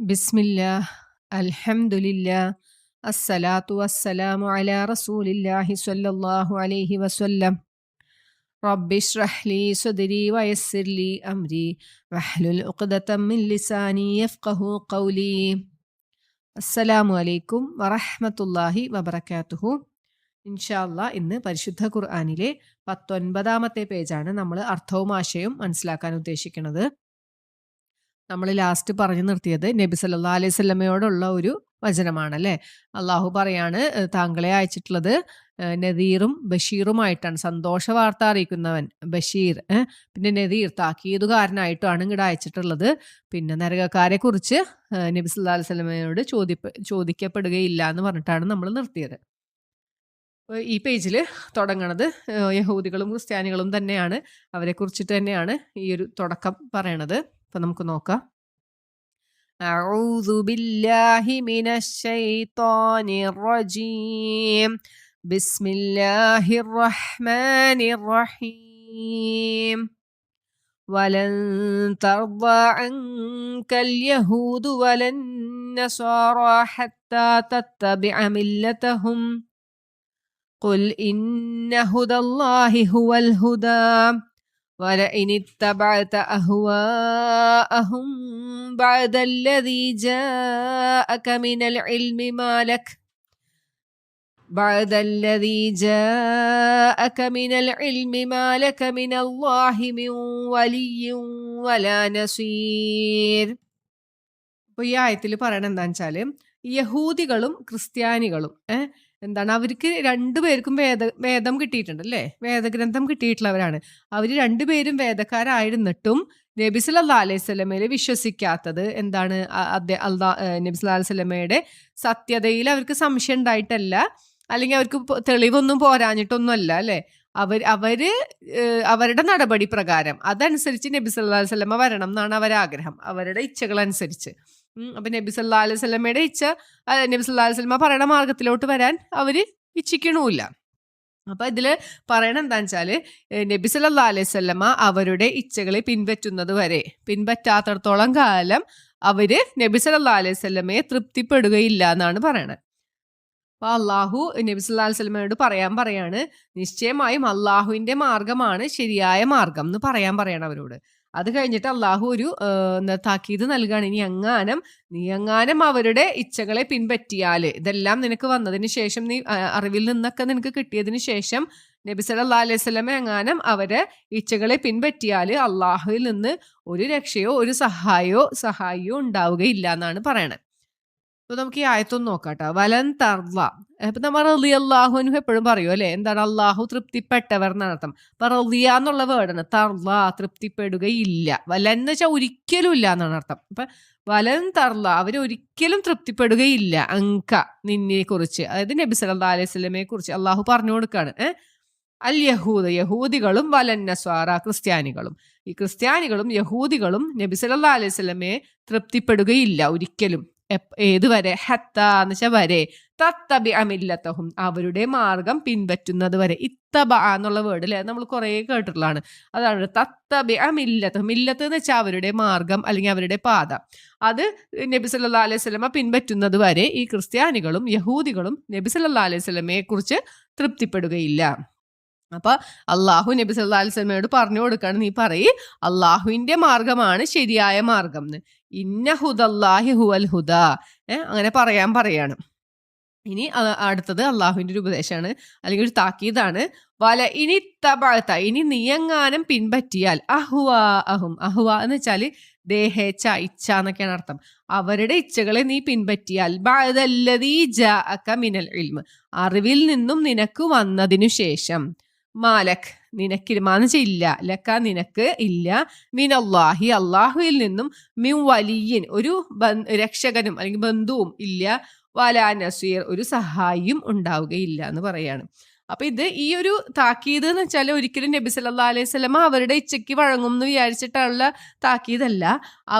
ബിസ്മില്ലാഹ് അൽഹംദുലില്ലാഹ് അസ്സലാത്തു വസ്സലാമു അലാ റസൂലില്ലാഹി സ്വല്ലല്ലാഹു അലൈഹി വസല്ലം റബ്ബിശ്റഹ് ലീ സദ്രി വയസ്സിർ ലീ അംരി വഹ്ലുൽ ഉഖ്ദതം മിൻ ലിസാനി യഫ്ഖഹു ഖൗലി. അസ്സലാമു അലൈക്കും വറഹ്മത്തുള്ളാഹി വബറകാതുഹു. ഇൻഷാ അല്ലാഹ് ഇന്ന് പരിശുദ്ധ ഖുർആനിലെ 19-ാമത്തെ പേജാണ് നമ്മൾ അർത്ഥവും ആശയവും മനസ്സിലാക്കാൻ ഉദ്ദേശിക്കുന്നത്. നമ്മൾ ലാസ്റ്റ് പറഞ്ഞു നിർത്തിയത് നബി സല്ലല്ലാഹു അലൈഹി വസല്ലമയോടുള്ള ഒരു വചനമാണല്ലേ. അള്ളാഹു പറയാണ്, താങ്കളെ അയച്ചിട്ടുള്ളത് നദീറും ബഷീറുമായിട്ടാണ്. സന്തോഷ വാർത്ത അറിയിക്കുന്നവൻ ബഷീർ, പിന്നെ നദീർ താക്കീതുകാരനായിട്ടാണ് ഇങ്ങോട്ട് അയച്ചിട്ടുള്ളത്. പിന്നെ നരകക്കാരെ കുറിച്ച് നബി സല്ലല്ലാഹു അലൈഹി വസല്ലമയോട് ചോദിക്കപ്പെടുകയില്ല എന്ന് പറഞ്ഞിട്ടാണ് നമ്മൾ നിർത്തിയത്. ഈ പേജിൽ തുടങ്ങണത് യഹൂദികളും ക്രിസ്ത്യാനികളും തന്നെയാണ്. അവരെ കുറിച്ചിട്ട് തന്നെയാണ് ഈ ഒരു തുടക്കം പറയണത്. അപ്പൊ നമുക്ക് നോക്കാം. അഊദു ബില്ലാഹി മിനശ് ശൈത്വാനിർ റജീം. ബിസ്മില്ലാഹിർ റഹ്മാനിർ റഹീം. വലൻ തർദ അൻകൽ യഹൂദു വലൻ നസാറാ ഹത്താ തത്തബിഅ മില്ലതഹും ഖുൽ ഇന്ന ഹുദല്ലാഹി ഹുവൽ ഹുദാ ولئن اتبعت أهواءهم بعد الذي جاءك من العلم ما لك من الله من ولي ولا نصير. അപ്പോൾ ഈ ആയത്തിൽ പറയണത് എന്താണെന്ന് വെച്ചാൽ, യഹൂദികളും ക്രിസ്ത്യാനികളും എന്താണ്, അവർക്ക് രണ്ടുപേർക്കും വേദം കിട്ടിയിട്ടുണ്ട് അല്ലേ, വേദഗ്രന്ഥം കിട്ടിയിട്ടുള്ളവരാണ്. അവർ രണ്ടുപേരും വേദക്കാരായിരുന്നിട്ടും നബി സല്ലല്ലാഹു അലൈഹി വസല്ലമയിൽ വിശ്വസിക്കാത്തത് എന്താണ്? നബി സല്ലല്ലാഹു അലൈഹി വസല്ലമയുടെ സത്യതയിൽ അവർക്ക് സംശയം ഉണ്ടായിട്ടല്ല, അല്ലെങ്കിൽ അവർക്ക് തെളിവൊന്നും പോരാഞ്ഞിട്ടൊന്നും അല്ല അല്ലേ. അവരുടെ നടപടി പ്രകാരം അതനുസരിച്ച് നബി സല്ലല്ലാഹു അലൈഹി വസല്ലമ വരണം എന്നാണ് അവരാഗ്രഹം, അവരുടെ ഇച്ഛകളനുസരിച്ച്. അപ്പൊ നബി സല്ലല്ലാഹു അലൈഹി വസല്ലമയുടെ ഇച്ഛ, നബി സല്ലല്ലാഹു അലൈഹി വസല്ലമ പറയണ മാർഗത്തിലോട്ട് വരാൻ അവര് ഇച്ഛിക്കണമില്ല. അപ്പൊ ഇതില് പറയണ എന്താന്ന് വെച്ചാല്, നബി സല്ലല്ലാഹു അലൈഹി വസല്ലമ അവരുടെ ഇച്ഛകളെ പിൻപറ്റാത്തടത്തോളം കാലം അവര് നബി സല്ലല്ലാഹു അലൈഹി വസല്ലമയെ തൃപ്തിപ്പെടുകയില്ല എന്നാണ് പറയണത്. അപ്പൊ അള്ളാഹു നബി സല്ലല്ലാഹു അലൈഹി വസല്ലമയോട് പറയാണ്, നിശ്ചയമായും അള്ളാഹുവിന്റെ മാർഗമാണ് ശരിയായ മാർഗം എന്ന് പറയണം അവരോട്. അത് കഴിഞ്ഞിട്ട് അള്ളാഹു ഒരു താക്കീത് നൽകുകയാണ്. നീ എങ്ങാനും അവരുടെ ഇച്ഛകളെ പിൻപറ്റിയാൽ, ഇതെല്ലാം നിനക്ക് വന്നതിന് ശേഷം, നീ അറിവിൽ നിന്നൊക്കെ നിനക്ക് കിട്ടിയതിന് ശേഷം നബി സല്ലല്ലാഹു അലൈഹി വസല്ലമ എങ്ങാനും അവരെ ഇച്ഛകളെ പിൻപറ്റിയാൽ അള്ളാഹുവിൽ നിന്ന് ഒരു രക്ഷയോ ഒരു സഹായിയോ ഉണ്ടാവുകയില്ല എന്നാണ് പറയണത്. അപ്പൊ നമുക്ക് ഈ ആയത്തൊന്ന് നോക്കാട്ടോ. വലൻ തർള, ഇപ്പൊ നമ്മൾ റളിയല്ലാഹു അൻഹു എപ്പോഴും പറയും അല്ലെ, എന്താണ്? അള്ളാഹു തൃപ്തിപ്പെട്ടവർ എന്നാണ് അർത്ഥം. അപ്പൊ റളിയ എന്നുള്ള വേർഡാണ്. തർള തൃപ്തിപ്പെടുകയില്ല. വലൻ എന്ന് വെച്ചാൽ ഒരിക്കലും ഇല്ല എന്നാണ് അർത്ഥം. അപ്പൊ വലൻ തർള, അവർ ഒരിക്കലും തൃപ്തിപ്പെടുകയില്ല അങ്ക, നിന്നെ കുറിച്ച്, അതായത് നബി സല്ലല്ലാഹു അലൈഹി വസല്ലമയെ കുറിച്ച് അള്ളാഹു പറഞ്ഞു കൊടുക്കാണ്. അൽ യഹൂദികളും വലൻ നസ്വാറ, ക്രിസ്ത്യാനികളും. ഈ ക്രിസ്ത്യാനികളും യഹൂദികളും നബി സല്ലല്ലാഹു അലൈഹി വസല്ലമയെ തൃപ്തിപ്പെടുകയില്ല ഒരിക്കലും. ഏതുവരെ? ഹത്താ എന്ന് വെച്ചാൽ വരെ, തത്തബിഅ മില്ലതഹും, അവരുടെ മാർഗം പിൻപറ്റുന്നത് വരെ. ഇത്തബ എന്നുള്ള വേർഡ് അല്ലെ, നമ്മൾ കുറെ കേട്ടിട്ടുള്ളതാണ്. അതാണ് തത്തബിഅ മില്ലതഹും. മില്ലത്ത് എന്ന് വെച്ചാൽ അവരുടെ മാർഗം അല്ലെങ്കിൽ അവരുടെ പാത. അത് നബി സല്ലല്ലാഹു അലൈഹി വസല്ലമ പിൻപറ്റുന്നത് വരെ ഈ ക്രിസ്ത്യാനികളും യഹൂദികളും നബി സല്ലല്ലാഹു അലൈഹി വസല്ലമയെ കുറിച്ച് തൃപ്തിപ്പെടുകയില്ല. അപ്പൊ അള്ളാഹു നബി സല്ലല്ലാഹു അലൈഹി വസല്ലമയോട് പറഞ്ഞു കൊടുക്കാണ്, നീ പറയ് അള്ളാഹുവിന്റെ മാർഗമാണ് ശരിയായ മാർഗം എന്ന്. ഇന്ന ഹുദല്ലാഹി ഹുവൽ ഹുദാ, അങ്ങനെ പറയാണ്. ഇനി അടുത്തത് അള്ളാഹുവിന്റെ ഒരു ഉപദേശമാണ്, അല്ലെങ്കിൽ ഒരു താക്കീതാണ്. വല ഇനി തബഅത, ഇനി നീയെങ്ങാനും പിൻപറ്റിയാൽ, അഹുവ എന്ന് വെച്ചാൽ ദേഹേച്ഛ, ഇച്ഛ എന്നൊക്കെയാണ് അർത്ഥം. അവരുടെ ഇച്ഛകളെ നീ പിൻപറ്റിയാൽ, ബഅദല്ലദീ ജാഅക മിനൽ ഇൽമ്, അറിവിൽ നിന്നും നിനക്ക് വന്നതിനു ശേഷം, മാലക് നിനക്കിരുമാന്ന് ചെയ്യില്ല, ലക്ക നിനക്ക് ഇല്ല, മിനല്ലാഹി അള്ളാഹുവിൽ നിന്നും, മിൻ വലിയൻ ഒരു രക്ഷകനും അല്ലെങ്കിൽ ബന്ധുവും ഇല്ല, വലാ നസീർ ഒരു സഹായിയും ഉണ്ടാവുകയില്ല എന്ന് പറയാണ്. അപ്പൊ ഈ ഒരു താക്കീത് എന്ന് വെച്ചാൽ ഒരിക്കലും നബി സല്ലല്ലാഹു അലൈഹി വസല്ലമ അവരുടെ ഇച്ഛയ്ക്ക് വഴങ്ങും എന്ന് വിചാരിച്ചിട്ടുള്ള താക്കീതല്ല.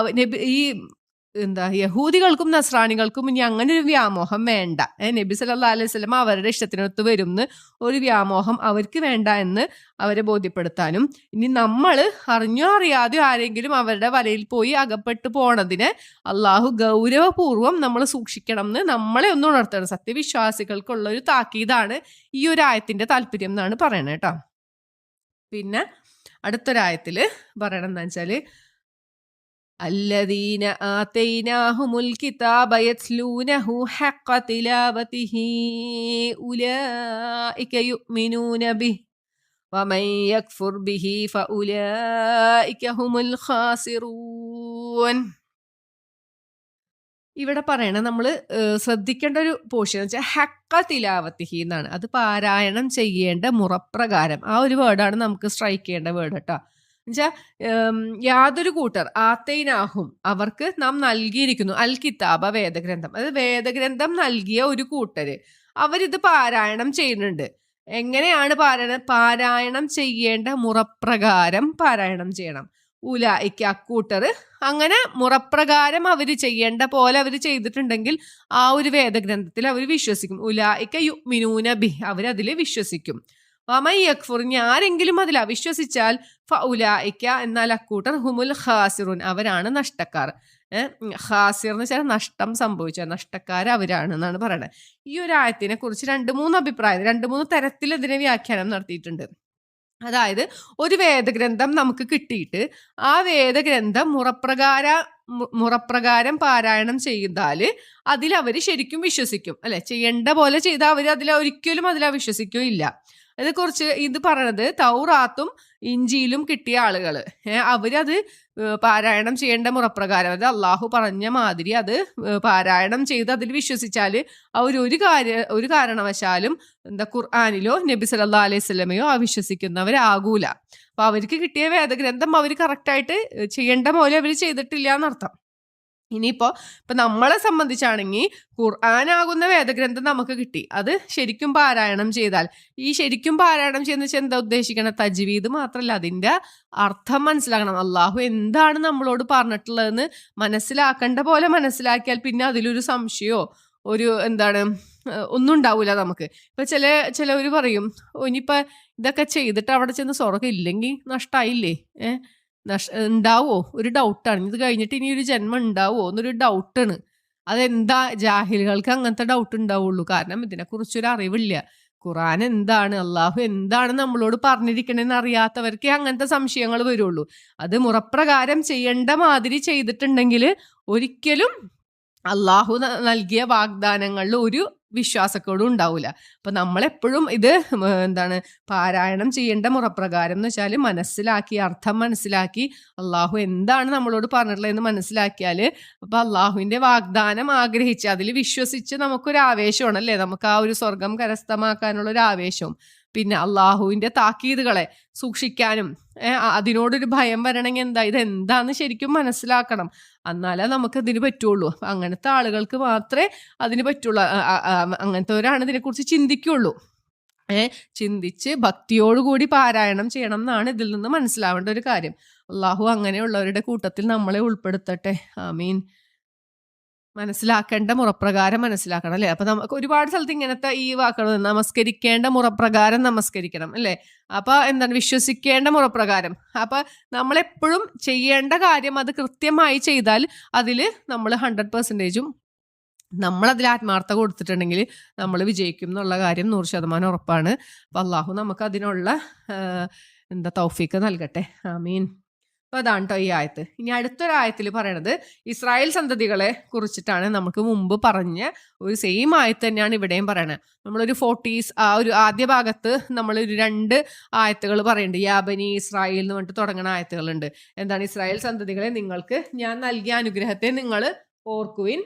ഈ യഹൂദികൾക്കും നസ്രാണികൾക്കും ഇനി അങ്ങനെ ഒരു വ്യാമോഹം വേണ്ട. നബി സല്ലല്ലാഹു അലൈഹി വസല്ലം അവരുടെ ഇഷ്ടത്തിനൊത്ത് വരുംന്ന് ഒരു വ്യാമോഹം അവർക്ക് വേണ്ട എന്ന് അവരെ ബോധ്യപ്പെടുത്താനും, ഇനി നമ്മൾ അറിഞ്ഞോ അറിയാതെയോ ആരെങ്കിലും അവരുടെ വലയിൽ പോയി അകപ്പെട്ടു പോണതിനെ അള്ളാഹു ഗൗരവപൂർവ്വം നമ്മൾ സൂക്ഷിക്കണം എന്ന് നമ്മളെ ഒന്ന് ഉണർത്തണം. സത്യവിശ്വാസികൾക്കുള്ള ഒരു താക്കീതാണ് ഈ ഒരു ആയത്തിന്റെ താല്പര്യം എന്നാണ് പറയണത് കേട്ടോ. പിന്നെ അടുത്തൊരായത്തില് പറയണം എന്താ വെച്ചാല്, الذين آتيناهم الكتاب يتلونه حق تلاوته أولئك يؤمنون به ومن يكفر به فأولئك هم الخاسرون. ഇവിടെ പറയണ നമ്മൾ ശ്രദ്ധിക്കേണ്ട ഒരു പോർഷൻ എന്ന് വെച്ചാൽ ഹക്ക തിലാവത്തിഹി എന്നാണ്. അത് പാരായണം ചെയ്യേണ്ട മുറപ്രകാരം. ആ ഒരു വേർഡാണ് നമുക്ക് സ്ട്രൈക്ക് ചെയ്യേണ്ട വേർഡ് കേട്ടോ. എന്നുവെച്ചാൽ യാതൊരു കൂട്ടർ ആത്തൈനാഹും അവർക്ക് നാം നൽകിയിരിക്കുന്നു അൽ കിതാബ വേദഗ്രന്ഥം. അത് വേദഗ്രന്ഥം നൽകിയ ഒരു കൂട്ടര് അവരിത് പാരായണം ചെയ്യുന്നുണ്ട്. എങ്ങനെയാണ് പാരായണം ചെയ്യേണ്ട മുറപ്രകാരം പാരായണം ചെയ്യണം. ഉലായിക്ക് അക്കൂട്ടർ അങ്ങനെ മുറപ്രകാരം അവർ ചെയ്യേണ്ട പോലെ അവർ ചെയ്തിട്ടുണ്ടെങ്കിൽ ആ ഒരു വേദഗ്രന്ഥത്തിൽ അവർ വിശ്വസിക്കും. ഉലായിക്ക യുമിനൂന ബിഹി, അവരതിൽ വിശ്വസിക്കും. വമൻ യക്ഫുർ, ആരെങ്കിലും അതിൽ അവിശ്വസിച്ചാൽ ഫഉലായിക്ക, എന്നാൽ അക്കൂട്ടർ ഹുമുൽ ഖാസിറുൻ, അവരാണ് നഷ്ടക്കാർ. ഖാസിർ എന്ന് വെച്ചാൽ നഷ്ടം സംഭവിച്ച നഷ്ടക്കാർ അവരാണ് എന്നാണ് പറയുന്നത്. ഈ ഒരു ആയത്തിനെ കുറിച്ച് 2-3 അഭിപ്രായം, 2-3 തരത്തിൽ ഇതിനെ വ്യാഖ്യാനം നടത്തിയിട്ടുണ്ട്. അതായത് ഒരു വേദഗ്രന്ഥം നമുക്ക് കിട്ടിയിട്ട് ആ വേദഗ്രന്ഥം മുറപ്രകാരം പാരായണം ചെയ്താൽ അതിലവർ ശരിക്കും വിശ്വസിക്കും അല്ലെ. ചെയ്യേണ്ട പോലെ ചെയ്താൽ അവർ ഒരിക്കലും വിശ്വസിക്കുകയില്ല. അതേക്കുറിച്ച് ഇത് പറയണത് തൗറാത്തും ഇഞ്ചിയിലും കിട്ടിയ ആളുകൾ അവരത് പാരായണം ചെയ്യേണ്ട മുറപ്രകാരം, അത് അള്ളാഹു പറഞ്ഞ മാതിരി അത് പാരായണം ചെയ്ത് അതിൽ വിശ്വസിച്ചാൽ ഒരു കാരണവശാലും ഖുർആനിലോ നബി സല്ലല്ലാഹു അലൈഹി വസല്ലമയോ അവിശ്വസിക്കുന്നവരാകൂല. അപ്പൊ അവർക്ക് കിട്ടിയ വേദഗ്രന്ഥം അവർ കറക്റ്റായിട്ട് ചെയ്യേണ്ട പോലെ അവർ ചെയ്തിട്ടില്ല എന്നർത്ഥം. ഇനിയിപ്പോ നമ്മളെ സംബന്ധിച്ചാണെങ്കിൽ ഖുർആനാകുന്ന വേദഗ്രന്ഥം നമുക്ക് കിട്ടി, അത് ശരിക്കും പാരായണം ചെയ്താൽ, ഈ ശരിക്കും പാരായണം ചെയ്യുന്ന വെച്ചാൽ എന്താ ഉദ്ദേശിക്കണം? തജ്വീദ് മാത്രമല്ല, അതിന്റെ അർത്ഥം മനസ്സിലാക്കണം. അള്ളാഹു എന്താണ് നമ്മളോട് പറഞ്ഞിട്ടുള്ളതെന്ന് മനസ്സിലാക്കേണ്ട പോലെ മനസ്സിലാക്കിയാൽ പിന്നെ അതിലൊരു സംശയമോ ഒന്നും ഉണ്ടാവൂല നമുക്ക്. ഇപ്പൊ ചിലവർ പറയും, ഇനിയിപ്പൊ ഇതൊക്കെ ചെയ്തിട്ട് അവിടെ ചെന്ന് സ്വർഗ്ഗം ഇല്ലെങ്കിൽ നഷ്ടമായില്ലേ, ഉണ്ടാവോ, ഒരു ഡൗട്ടാണ്. ഇത് കഴിഞ്ഞിട്ട് ഇനി ഒരു ജന്മം ഉണ്ടാവോ എന്നൊരു ഡൗട്ടാണ്. അതെന്താ, ജാഹിലുകൾക്ക് അങ്ങനത്തെ ഡൗട്ട് ഉണ്ടാവുള്ളൂ. കാരണം ഇതിനെക്കുറിച്ചൊരു അറിവില്ല. ഖുർആൻ എന്താണ്, അള്ളാഹു എന്താണ് നമ്മളോട് പറഞ്ഞിരിക്കണെന്ന് അറിയാത്തവർക്ക് അങ്ങനത്തെ സംശയങ്ങൾ വരുള്ളൂ. അത് മുറപ്രകാരം ചെയ്യേണ്ട മാതിരി ചെയ്തിട്ടുണ്ടെങ്കിൽ ഒരിക്കലും അള്ളാഹു നൽകിയ വാഗ്ദാനങ്ങളിൽ ഒരു വിശ്വാസക്കേടും ഉണ്ടാവില്ല. അപ്പൊ നമ്മളെപ്പോഴും ഇത് പാരായണം ചെയ്യേണ്ട മുറപ്രകാരം എന്ന് വെച്ചാൽ മനസ്സിലാക്കി, അർത്ഥം മനസ്സിലാക്കി, അള്ളാഹു എന്താണ് നമ്മളോട് പറഞ്ഞിട്ടുള്ളതെന്ന് മനസ്സിലാക്കിയാൽ അപ്പൊ അള്ളാഹുവിന്റെ വാഗ്ദാനം ആഗ്രഹിച്ച് അതിൽ വിശ്വസിച്ച് നമുക്കൊരു ആവേശമാണ് അല്ലേ, നമുക്ക് ആ ഒരു സ്വർഗം കരസ്ഥമാക്കാനുള്ള ഒരു ആവേശവും, പിന്നെ അള്ളാഹുവിന്റെ താക്കീതുകളെ സൂക്ഷിക്കാനും അതിനോടൊരു ഭയം വരണമെങ്കിൽ ഇതെന്താന്ന് ശരിക്കും മനസ്സിലാക്കണം. എന്നാലേ നമുക്ക് ഇതിന് പറ്റുള്ളൂ. അങ്ങനത്തെ ആളുകൾക്ക് മാത്രമേ അതിന് പറ്റുള്ളൂ. അങ്ങനത്തെവരാണ് ഇതിനെക്കുറിച്ച് ചിന്തിക്കുള്ളൂ. ചിന്തിച്ച് ഭക്തിയോടുകൂടി പാരായണം ചെയ്യണം എന്നാണ് ഇതിൽ നിന്ന് മനസ്സിലാവേണ്ട ഒരു കാര്യം. അള്ളാഹു അങ്ങനെയുള്ളവരുടെ കൂട്ടത്തിൽ നമ്മളെ ഉൾപ്പെടുത്തട്ടെ. ആമീൻ. മനസ്സിലാക്കേണ്ട മുറപ്രകാരം മനസ്സിലാക്കണം അല്ലെ. അപ്പൊ നമുക്ക് ഒരുപാട് സ്ഥലത്ത് ഇങ്ങനത്തെ ഈ വാക്കുകൾ, നമസ്കരിക്കേണ്ട മുറപ്രകാരം നമസ്കരിക്കണം അല്ലെ. അപ്പൊ വിശ്വസിക്കേണ്ട മുറപ്രകാരം. അപ്പൊ നമ്മളെപ്പോഴും ചെയ്യേണ്ട കാര്യം അത് കൃത്യമായി ചെയ്താൽ അതിൽ നമ്മൾ 100%ഉം നമ്മളതിൽ ആത്മാർത്ഥത കൊടുത്തിട്ടുണ്ടെങ്കിൽ നമ്മൾ വിജയിക്കും എന്നുള്ള കാര്യം 100% ഉറപ്പാണ്. അപ്പൊ അള്ളാഹു നമുക്ക് അതിനുള്ള തൗഫീക്ക് നൽകട്ടെ. ആമീൻ. അപ്പൊ അതാണ് കേട്ടോ ഈ ആയത്ത്. ഇനി അടുത്തൊരായത്തിൽ പറയണത് ഇസ്രായേൽ സന്തതികളെ കുറിച്ചിട്ടാണ്. നമുക്ക് മുമ്പ് പറഞ്ഞ ഒരു സെയിം ആയത്ത് തന്നെയാണ് ഇവിടെയും പറയണത്. നമ്മളൊരു 40s ആ ഒരു ആദ്യ ഭാഗത്ത് നമ്മളൊരു 2 ആയത്തുകൾ പറയുന്നുണ്ട്. യാബനി ഇസ്രായേൽ എന്ന് പറഞ്ഞിട്ട് തുടങ്ങുന്ന ആയത്തുകളുണ്ട്. ഇസ്രായേൽ സന്തതികളെ, നിങ്ങൾക്ക് ഞാൻ നൽകിയ അനുഗ്രഹത്തെ നിങ്ങൾ ഓർക്കുവിൻ,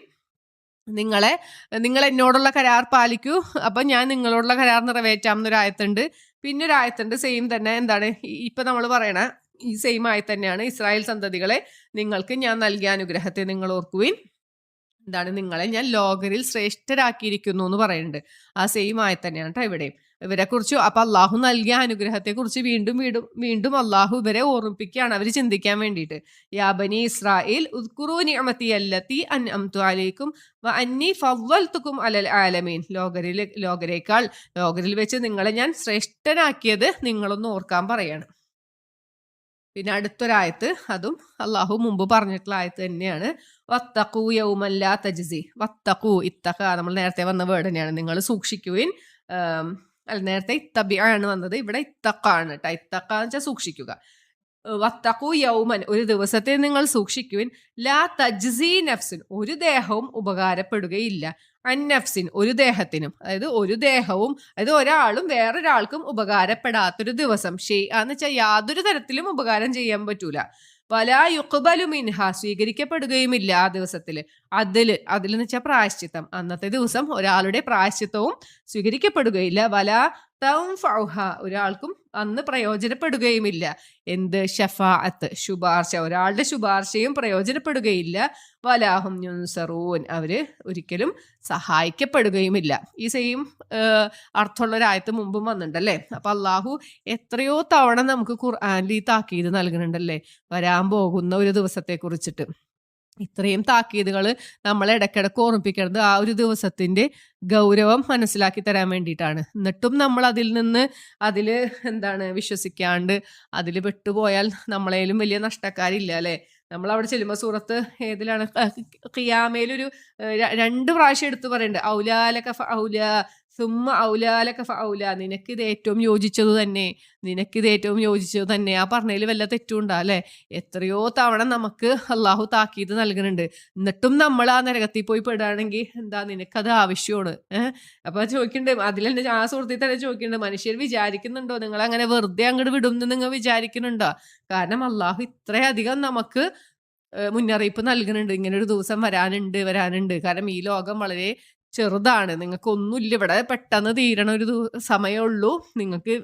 നിങ്ങൾ എന്നോടുള്ള കരാർ പാലിക്കൂ, അപ്പൊ ഞാൻ നിങ്ങളോടുള്ള കരാർ നിറവേറ്റാം എന്നൊരു ആയത്തുണ്ട്. പിന്നെ ഒരു ആയത്തുണ്ട് സെയിം തന്നെ, ഇപ്പൊ നമ്മൾ പറയണ ഈ സെയിം ആയി തന്നെയാണ്. ഇസ്രായേൽ സന്തതികളെ, നിങ്ങൾക്ക് ഞാൻ നൽകിയ അനുഗ്രഹത്തെ നിങ്ങൾ ഓർക്കുവിൻ, നിങ്ങളെ ഞാൻ ലോകരിൽ ശ്രേഷ്ഠരാക്കിയിരിക്കുന്നു എന്ന് പറയുന്നുണ്ട്. ആ സെയിം ആയി തന്നെയാണ് കേട്ടോ ഇവിടെയും. ഇവരെക്കുറിച്ച് അപ്പൊ അള്ളാഹു നൽകിയ അനുഗ്രഹത്തെക്കുറിച്ച് വീണ്ടും വീണ്ടും വീണ്ടും അള്ളാഹു ഇവരെ ഓർമ്മിപ്പിക്കുകയാണ് അവർ ചിന്തിക്കാൻ വേണ്ടിയിട്ട്. യാ ബനി ഇസ്രായേൽ ഉദ്കുറൂ നിഅമതി അല്ലത്തി അൻഅംതു അലൈക്കും വ അന്നി ഫദ്ദൽതുക്കും അലൽ ആലമീൻ. ലോകരിൽ വെച്ച് നിങ്ങളെ ഞാൻ ശ്രേഷ്ഠനാക്കിയത് നിങ്ങളൊന്ന് ഓർക്കാൻ പറയാണ്. പിന്നെ അടുത്തൊരായത്ത്, അതും അള്ളാഹു മുമ്പ് പറഞ്ഞിട്ടുള്ള ആയത്ത് തന്നെയാണ്. വത്തഖൂ യൗമൻ ലാ തജ്സി. വത്തഖൂ, ഇത്തഖ നമ്മൾ നേരത്തെ വന്ന വേർഡ് തന്നെയാണ്. നിങ്ങൾ സൂക്ഷിക്കുവിൻ. അല്ല, നേരത്തെ ഇത്തബിയാണ് വന്നത്, ഇവിടെ ഇത്തഖാണ് കേട്ടോ. ഇത്തഖ എന്ന് വെച്ചാൽ സൂക്ഷിക്കുക. വത്തഖൂ യൗമൻ, ഒരു ദിവസത്തെ നിങ്ങൾ സൂക്ഷിക്കുവിൻ. ലാ തജ്സി നഫ്സിൻ, ഒരു ദേഹവും ഉപകാരപ്പെടുകയില്ല. അന്നഫ്സിൻ, ഒരു ദേഹത്തിനും, അതായത് ഒരു ദേഹവും, അതായത് ഒരാളും വേറൊരാൾക്കും ഉപകാരപ്പെടാത്തൊരു ദിവസം. എന്ന് വെച്ചാൽ യാതൊരു തരത്തിലും ഉപകാരം ചെയ്യാൻ പറ്റൂല. വലാ യുഖ്ബലു മിൻഹ, സ്വീകരിക്കപ്പെടുകയുമില്ല ആ ദിവസത്തില്. അതിലെന്ന് വെച്ചാൽ പ്രായശ്ചിത്തം. അന്നത്തെ ദിവസം ഒരാളുടെ പ്രായശ്ചിത്തവും സ്വീകരിക്കപ്പെടുകയില്ല. വലാ തൻഫഉഹ, ഒരാൾക്കും അന്ന് പ്രയോജനപ്പെടുകയുമില്ല. എന്ത്? ഷഫാഅത്ത്, ശുപാർശ, ഒരാളുടെ ശുപാർശയും പ്രയോജനപ്പെടുകയില്ല. വലാഹും യുൻസറൂൻ, അവര് ഒരിക്കലും സഹായിക്കപ്പെടുകയുമില്ല. ഈ സെയിം അർത്ഥമുള്ള ഒരായത്ത് മുമ്പും വന്നിട്ടുണ്ടല്ലേ. അപ്പൊ അള്ളാഹു എത്രയോ തവണ നമുക്ക് ഖുർആനിൽ ഈ താക്കീത് നൽകുന്നുണ്ടല്ലേ, വരാൻ പോകുന്ന ഒരു ദിവസത്തെ കുറിച്ചിട്ട്. ഇത്രയും താക്കീതുകൾ നമ്മളെ ഇടയ്ക്കിടയ്ക്ക് ഓർമ്മിപ്പിക്കുന്നത് ആ ഒരു ദിവസത്തിന്റെ ഗൗരവം മനസ്സിലാക്കി തരാൻ വേണ്ടിയിട്ടാണ്. എന്നിട്ടും നമ്മൾ അതിൽ വിശ്വസിക്കാണ്ട് അതിൽ പെട്ടുപോയാൽ നമ്മളേലും വലിയ നഷ്ടക്കാരില്ല അല്ലെ. നമ്മൾ അവിടെ ചെല്ലുമ്പോൾ സൂറത്ത് ഏതിലാണ്, ഖിയാമയിലൊരു 2 പ്രാവശ്യം എടുത്തു പറയുന്നുണ്ട്. ഔലാലക ഫഔല സുമ്മ ഔലാലക ഫഔല, നിനക്കിത് ഏറ്റവും യോജിച്ചത് തന്നെ. ആ പറഞ്ഞതിൽ വല്ല തെറ്റുണ്ടോ അല്ലെ? എത്രയോ തവണ നമുക്ക് അള്ളാഹു താക്കീത് നൽകുന്നുണ്ട്. എന്നിട്ടും നമ്മൾ ആ നരകത്തിൽ പോയി പെടുകയാണെങ്കിൽ എന്താ, നിനക്കത് ആവശ്യമാണ്. അപ്പൊ ചോദിക്കുന്നുണ്ട്, അതിൽ തന്നെ ആ സുഹൃത്തിൽ തന്നെ ചോദിക്കുന്നുണ്ട്, മനുഷ്യർ വിചാരിക്കുന്നുണ്ടോ നിങ്ങൾ അങ്ങനെ വെറുതെ അങ്ങോട്ട് വിടും എന്ന് നിങ്ങൾ വിചാരിക്കുന്നുണ്ടോ? കാരണം അള്ളാഹു ഇത്രയധികം നമുക്ക് മുന്നറിയിപ്പ് നൽകുന്നുണ്ട്, ഇങ്ങനെ ഒരു ദിവസം വരാനുണ്ട്. കാരണം ഈ ലോകം വളരെ ചെറുതാണ്, നിങ്ങൾക്കൊന്നുമില്ല ഇവിടെ, പെട്ടെന്ന് തീരണ ഒരു സമയമുള്ളൂ. നിങ്ങൾക്ക്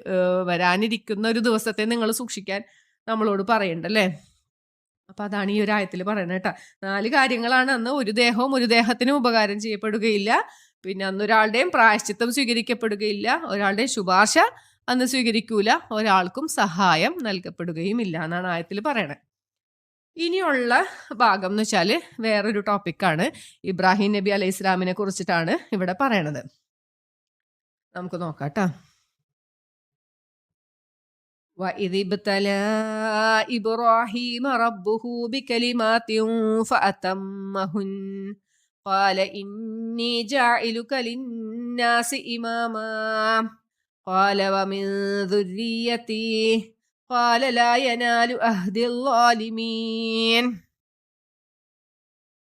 വരാനിരിക്കുന്ന ഒരു ദിവസത്തെ നിങ്ങൾ സൂക്ഷിക്കാൻ നമ്മളോട് പറയണ്ടല്ലേ. അപ്പൊ അതാണ് ഈ ഒരു ആയത്തിൽ പറയുന്നത് കേട്ടോ. 4 കാര്യങ്ങളാണ്. അന്ന് ഒരു ദേഹവും ഒരു ദേഹത്തിനും ഉപകാരം ചെയ്യപ്പെടുകയില്ല. പിന്നെ അന്ന് ഒരാളുടെയും പ്രായശ്ചിത്തം സ്വീകരിക്കപ്പെടുകയില്ല. ഒരാളുടെയും ശുപാർശ അന്ന് സ്വീകരിക്കൂല. ഒരാൾക്കും സഹായം നൽകപ്പെടുകയും ഇല്ല എന്നാണ് ആയത്തിൽ പറയണത്. ഇനിയുള്ള ഭാഗം എന്ന് വെച്ചാൽ വേറൊരു ടോപ്പിക്കാണ്. ഇബ്രാഹിം നബി അലൈഹി ഇസ്ലാമിനെ കുറിച്ചിട്ടാണ് ഇവിടെ പറയണത്. നമുക്ക് നോക്കാട്ടോ. وَإِذِ ابْتَلَى إِبْرَاهِيمَ رَبُّهُ بِكَلِمَاتٍ فَأَتَمَّهُنَّ قَالَ إِنِّي جَاعِلُكَ لِلنَّاسِ إِمَامًا قَالَ وَمِنْ ذُرِّيَّتِي قَالَ لَا يَنَالُ أَهْدِ الظَّالِمِينَ.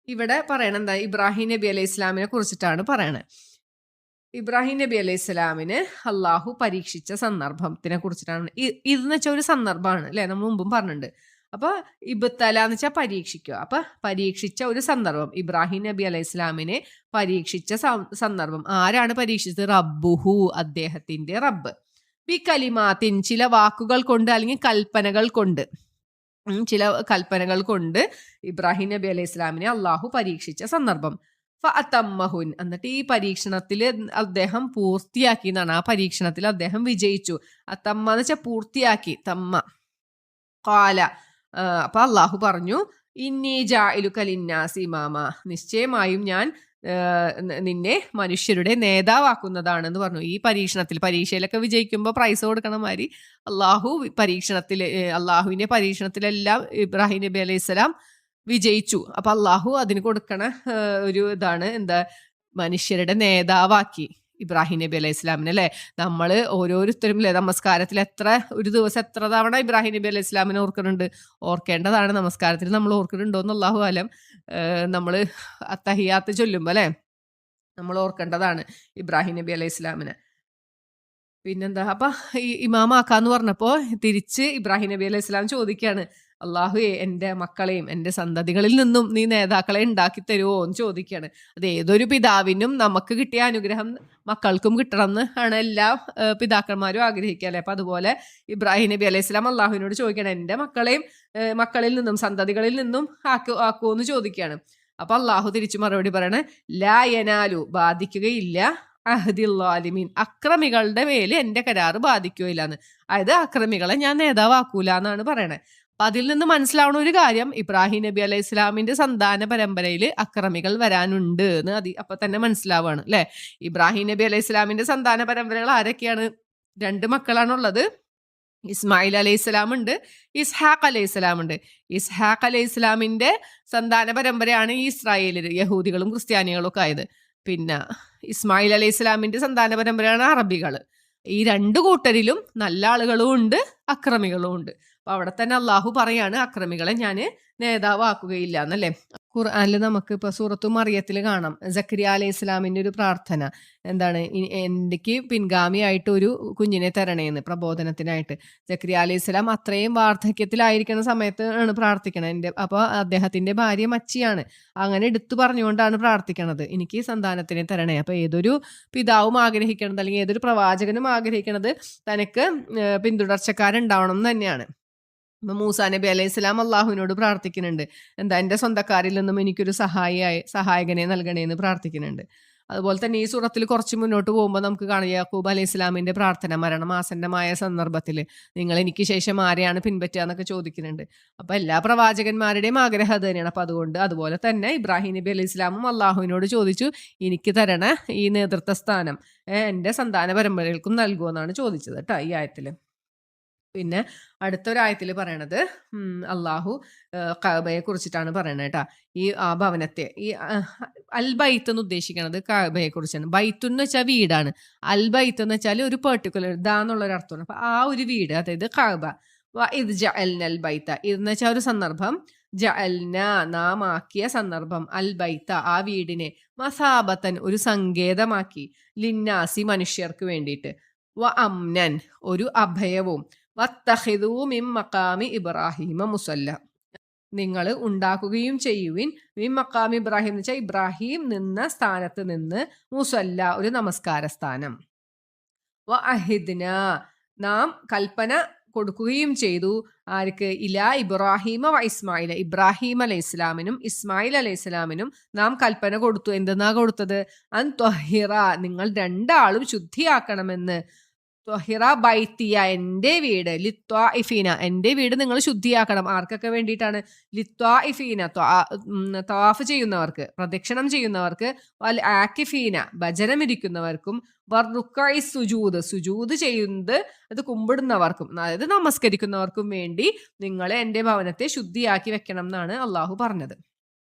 ഇവിടെ പറയണെന്താ, ഇബ്രാഹിം നബി അലൈഹി ഇസ്ലാമിനെ കുറിച്ചിട്ടാണ് പറയണത്. ഇബ്രാഹിം നബി അലൈഹി സ്വലാമിന് അള്ളാഹു പരീക്ഷിച്ച സന്ദർഭത്തിനെ കുറിച്ചിട്ടാണ്. ഇതെന്ന് വെച്ചാൽ ഒരു സന്ദർഭമാണ് അല്ലെ, നമ്മൾ മുമ്പും പറഞ്ഞിട്ടുണ്ട്. അപ്പൊ ഇബ്തല എന്ന് വെച്ചാൽ പരീക്ഷിക്കുക. അപ്പൊ പരീക്ഷിച്ച ഒരു സന്ദർഭം, ഇബ്രാഹിം നബി അലൈഹി സ്വലാമിനെ പരീക്ഷിച്ച സന്ദർഭം. ആരാണ് പരീക്ഷിച്ചത്? റബ്ബുഹു, അദ്ദേഹത്തിന്റെ റബ്ബ്. ബി കലിമാത്തിൻ, ചില വാക്കുകൾ കൊണ്ട് അല്ലെങ്കിൽ കൽപ്പനകൾ കൊണ്ട്, ഇബ്രാഹിം നബി അലൈഹി സ്വലാമിനെ അള്ളാഹു പരീക്ഷിച്ച സന്ദർഭം. ഫഅതമ്മഹുൻ, എന്നിട്ട് ഈ പരീക്ഷണത്തിൽ അദ്ദേഹം പൂർത്തിയാക്കി എന്നാണ്. ആ പരീക്ഷണത്തിൽ അദ്ദേഹം വിജയിച്ചു. അത്തമ്മ എന്ന് വെച്ചാൽ പൂർത്തിയാക്കി. തമ്മ ഖാല, അപ്പൊ അള്ളാഹു പറഞ്ഞു, ഇന്നി ജാഇലുക ലിന്നാസി ഇമാമ, നിശ്ചയമായും ഞാൻ നിന്നെ മനുഷ്യരുടെ നേതാവാക്കുന്നതാണെന്ന് പറഞ്ഞു. ഈ പരീക്ഷയിലൊക്കെ വിജയിക്കുമ്പോൾ പ്രൈസ് കൊടുക്കണ മാതിരി അള്ളാഹുവിന്റെ പരീക്ഷണത്തിലെല്ലാം ഇബ്രാഹിം നബി അലൈഹി സ്വലാം വിജയിച്ചു. അപ്പൊ അള്ളാഹു അതിന് കൊടുക്കണ ഒരു ഇതാണ് മനുഷ്യരുടെ നേതാവാക്കി ഇബ്രാഹിം നബി അലൈഹി ഇസ്ലാമിനെ അല്ലെ. നമ്മൾ ഓരോരുത്തരും അല്ലെ നമസ്കാരത്തിൽ ഒരു ദിവസം എത്ര തവണ ഇബ്രാഹിം നബി അലൈഹി ഇസ്ലാമിനെ ഓർക്കേണ്ടതാണ്. നമസ്കാരത്തിൽ നമ്മൾ ഓർക്കുന്നുണ്ടോ എന്ന് അള്ളാഹു ആലം. നമ്മൾ അത്തഹിയാത്ത് ചൊല്ലുമ്പോ അല്ലെ നമ്മൾ ഓർക്കേണ്ടതാണ് ഇബ്രാഹിം നബി അലൈഹി ഇസ്ലാമിനെ. പിന്നെന്താ, അപ്പൊ ഈ ഇമാമാക്കാന്ന് പറഞ്ഞപ്പോ തിരിച്ച് ഇബ്രാഹിം നബി അലൈഹി ഇസ്ലാം ചോദിക്കുകയാണ്, അള്ളാഹുയെ എൻ്റെ മക്കളെയും എൻ്റെ സന്തതികളിൽ നിന്നും നീ നേതാക്കളെ ഉണ്ടാക്കി തരുമോ എന്ന് ചോദിക്കുകയാണ്. അത് ഏതൊരു പിതാവിനും നമുക്ക് കിട്ടിയ അനുഗ്രഹം മക്കൾക്കും കിട്ടണം എന്ന് ആണ് എല്ലാ പിതാക്കന്മാരും ആഗ്രഹിക്കുക അല്ലെ. അപ്പൊ അതുപോലെ ഇബ്രാഹിം നബി അലൈഹി സ്വലാം അള്ളാഹുവിനോട് ചോദിക്കുകയാണ്, എൻ്റെ മക്കളിൽ നിന്നും സന്തതികളിൽ നിന്നും ആക്കുമോ എന്ന് ചോദിക്കുകയാണ്. അപ്പൊ അള്ളാഹു തിരിച്ചു മറുപടി പറയണേ, ലാ യനാലു, ബാധിക്കുകയില്ല, അഹ്ദില്ലാലിമീൻ, അക്രമികളുടെ മേൽ എൻ്റെ കരാറ് ബാധിക്കുകയില്ലാന്ന്. അതായത് അക്രമികളെ ഞാൻ നേതാവാക്കൂല എന്നാണ് പറയണത്. അപ്പൊ അതിൽ നിന്ന് മനസ്സിലാവുന്ന ഒരു കാര്യം, ഇബ്രാഹിം നബി അലൈഹി ഇസ്ലാമിന്റെ സന്താന പരമ്പരയിൽ അക്രമികൾ വരാനുണ്ട് എന്ന് അപ്പൊ തന്നെ മനസ്സിലാവാണ് അല്ലെ. ഇബ്രാഹിം നബി അലൈഹി ഇസ്ലാമിന്റെ സന്താന പരമ്പരകൾ ആരൊക്കെയാണ്? 2 മക്കളാണുള്ളത്. ഇസ്മായിൽ അലൈഹി സ്വലാം ഉണ്ട്, ഇസ്ഹാഖ് അലൈഹി സ്വലാം ഉണ്ട്. ഇസ്ഹാഖ് അലൈഹി സ്വലാമിന്റെ സന്താന പരമ്പരയാണ് ഈ ഇസ്രായേലിൽ യഹൂദികളും ക്രിസ്ത്യാനികളും ഒക്കെ ആയത്. പിന്നെ ഇസ്മായിൽ അലൈഹി സ്വലാമിന്റെ സന്താന പരമ്പരയാണ് അറബികൾ. ഈ 2 കൂട്ടരിലും നല്ല ആളുകളും ഉണ്ട്, അക്രമികളും ഉണ്ട്. അപ്പൊ അവിടെ തന്നെ അള്ളാഹു പറയാണ് അക്രമികളെ ഞാൻ നേതാവാക്കുകയില്ല എന്നല്ലേ. ഖുർആനിൽ നമുക്ക് ഇപ്പൊ സൂറത്തു മറിയത്തിൽ കാണാം സക്കരിയ അലൈഹി ഇസ്ലാമിന്റെ ഒരു പ്രാർത്ഥന. എന്താണ്? എനിക്ക് പിൻഗാമിയായിട്ട് ഒരു കുഞ്ഞിനെ തരണേന്ന്, പ്രബോധനത്തിനായിട്ട്. സക്കരിയ അലൈഹി ഇസ്ലാം അത്രയും വാർദ്ധക്യത്തിലായിരിക്കുന്ന സമയത്ത് ആണ് പ്രാർത്ഥിക്കണത്. അപ്പോൾ അദ്ദേഹത്തിന്റെ ഭാര്യ മച്ചിയാണ്. അങ്ങനെ എടുത്തു പറഞ്ഞുകൊണ്ടാണ് പ്രാർത്ഥിക്കണത്, എനിക്ക് സന്താനത്തിനെ തരണേ. അപ്പൊ ഏതൊരു പിതാവും ആഗ്രഹിക്കണത്, അല്ലെങ്കിൽ ഏതൊരു പ്രവാചകനും ആഗ്രഹിക്കണത് തനിക്ക് പിന്തുടർച്ചക്കാരുണ്ടാവണം എന്ന് തന്നെയാണ്. ഇപ്പൊ മൂസാ നബി അലൈഹി സ്വലാം അള്ളാഹുവിനോട് പ്രാർത്ഥിക്കുന്നുണ്ട്, എന്താ എൻ്റെ സ്വന്തക്കാരിൽ നിന്നും എനിക്കൊരു സഹായകനെ നൽകണേ എന്ന് പ്രാർത്ഥിക്കുന്നുണ്ട്. അതുപോലെ തന്നെ ഈ സൂറത്തിൽ കുറച്ച് മുന്നോട്ട് പോകുമ്പോൾ നമുക്ക് കാണാം യാക്കൂബ് അലൈഹി സ്വലാമിന്റെ പ്രാർത്ഥന മരണമാസന്നമായ സന്ദർഭത്തിൽ നിങ്ങൾ എനിക്ക് ശേഷം ആരെയാണ് പിൻപറ്റുക എന്നൊക്കെ ചോദിക്കുന്നുണ്ട്. അപ്പൊ എല്ലാ പ്രവാചകന്മാരുടെയും ആഗ്രഹം അത് തന്നെയാണ്. അപ്പൊ അതുപോലെ തന്നെ ഇബ്രാഹിം നബി അലൈഹി സ്വലാമും അള്ളാഹുവിനോട് ചോദിച്ചു, എനിക്ക് തരണ ഈ നേതൃത്വ സ്ഥാനം എൻ്റെ സന്താന പരമ്പരകൾക്കും നൽകുമെന്നാണ് ചോദിച്ചത് കേട്ടോ ഈ ആയത്തില്. പിന്നെ അടുത്തൊരായത്തിൽ പറയണത് അള്ളാഹു കഅബയെ കുറിച്ചിട്ടാണ് പറയണത് കേട്ടാ. ഈ ഭവനത്തെ, ഈ അൽബൈത്ത് എന്ന് ഉദ്ദേശിക്കുന്നത് കഅബയെ കുറിച്ചാണ്. ബൈത്ത് എന്ന് വെച്ചാൽ വീടാണ്, അൽബൈത്ത് എന്ന് വെച്ചാൽ ഒരു പെർട്ടിക്കുലർ എന്നുള്ളൊരു അർത്ഥമാണ്. അപ്പൊ ആ ഒരു വീട്, അതായത് കഅബ. ഇത് ജഅൽനൽ ബൈത്ത, ഇതെന്ന് വെച്ചാൽ ഒരു സന്ദർഭം, ജഅൽന നാം ആക്കിയ സന്ദർഭം, അൽ ബൈത്ത ആ വീടിനെ, മസാബത്തൻ ഒരു സങ്കേതമാക്കി, ലിന്നാസി മനുഷ്യർക്ക് വേണ്ടിയിട്ട്, വ അംനൻ ഒരു അഭയവും, വത്തഖിദൂ മിൻ മഖാമി ഇബ്രാഹിമ മുസല്ല നിങ്ങൾ ഉണ്ടാക്കുകയും ചെയ്യുവിൻ, മിൻ മഖാമി ഇബ്രാഹിം എന്ന് വെച്ചാൽ ഇബ്രാഹിം നിന്ന സ്ഥാനത്ത് നിന്ന്, മുസല്ല ഒരു നമസ്കാര സ്ഥാനം, വ അഹിദ്ന നാം കൽപ്പന കൊടുക്കുകയും ചെയ്തു, ആർക്ക്? ഇലാ ഇബ്രാഹിമ വ ഇസ്മായിൽ, ഇബ്രാഹിം അലൈഹി ഇസ്ലാമിനും ഇസ്മായിൽ അലൈഹി ഇസ്ലാമിനും നാം കൽപ്പന കൊടുത്തു. എന്തെന്നാ കൊടുത്തത്? അൻ ത്വഹിറ നിങ്ങൾ 2 ആളും ശുദ്ധിയാക്കണമെന്ന്, ത്വഹിറ ബൈത്തിയ എൻ്റെ വീട്, ലിത്വാഇഫീന എൻ്റെ വീട് നിങ്ങൾ ശുദ്ധിയാക്കണം. ആർക്കൊക്കെ വേണ്ടിയിട്ടാണ്? ലിത്വാഇഫീന തവാഫ് ചെയ്യുന്നവർക്ക്, പ്രദക്ഷിണം ചെയ്യുന്നവർക്ക്, വൽ ആക്കിഫീന ഭജനമിരിക്കുന്നവർക്കും, വർറുക്കൈ സുജൂദ് ചെയ്യുന്നത് അത് കുമ്പിടുന്നവർക്കും, അതായത് നമസ്കരിക്കുന്നവർക്കും വേണ്ടി നിങ്ങൾ എൻ്റെ ഭവനത്തെ ശുദ്ധിയാക്കി വെക്കണം എന്നാണ് അള്ളാഹു പറഞ്ഞത്.